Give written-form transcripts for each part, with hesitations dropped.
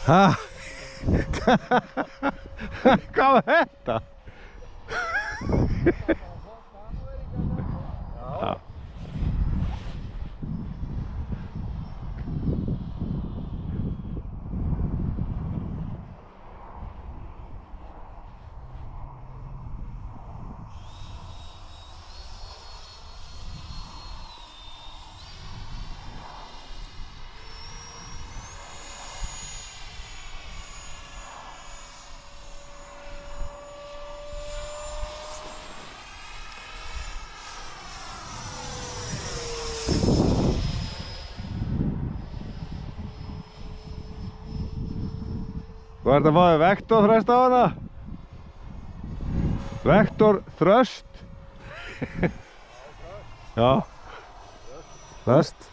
Ha? Hvað var þetta? Já. Hvað er þetta að fá þig? Vektor þröst á hana? Vektor þröst? Já. Þröst.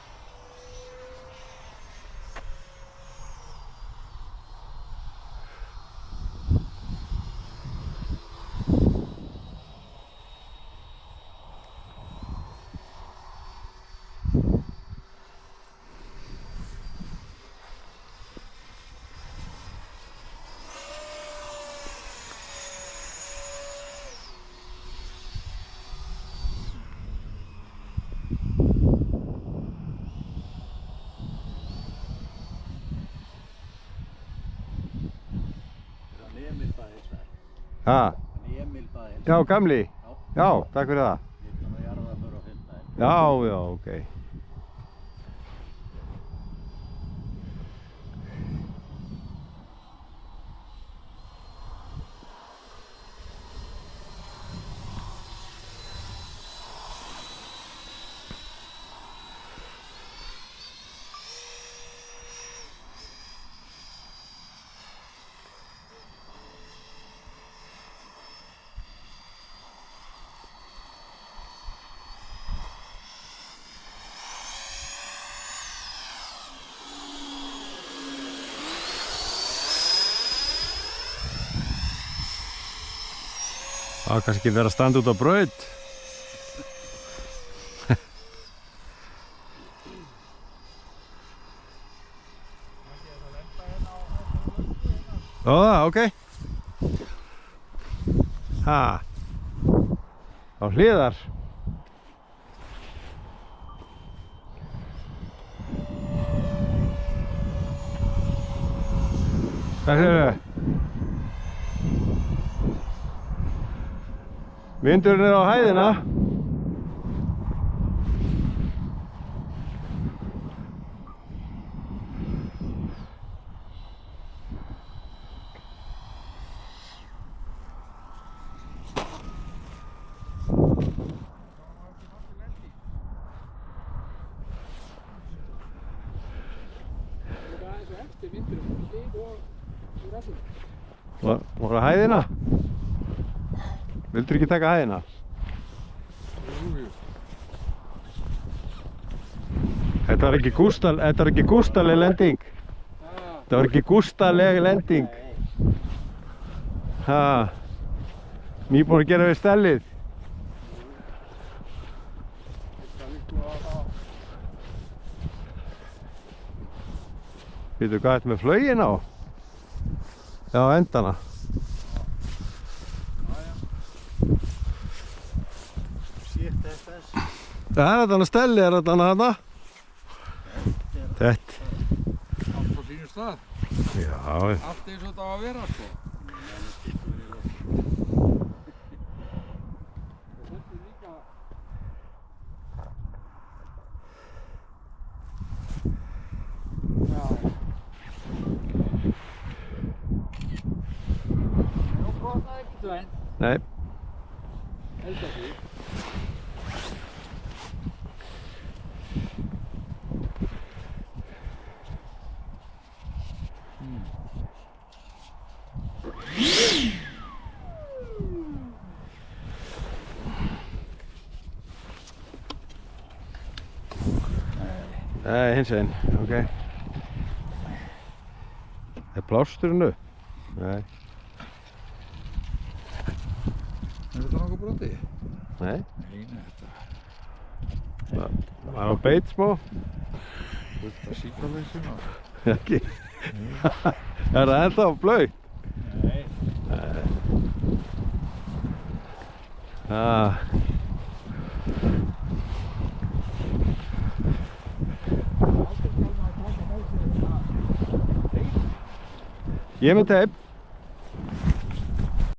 Ha? Já, gamli? Já, takk fyrir það. Já, já, ok. Það var kannski verið að standa út á braut. Ó, ok. Ha. Á hliðar. Hvað segirðu? Vindurinn er á hæðina. Var það hæðina? Vildur ekki taka hæðina? Þetta var ekki gústaleg lending. Þetta var ekki gústaleg lending. Ha. Nýbúin að gera við stellið. Veitu hvað þetta með flögin á? Já, endana. Það er þetta stelli, er þetta hana? Þetta. Allt á sínu stað. Já. Allt eins og þetta á að vera, sko. Þetta er líka... Já. Nú brotnaði ekki tvenn. Nei. Held að því. Nei, hins veginn, ok. Er plásturinn upp? Nei. Er þetta nokkuð brotið? Nei. Nei, þetta... Það var beit smá. Þetta síklarleysinu. Ekki. Er það ennþá blautt? Nei. Ah. Ég með teip.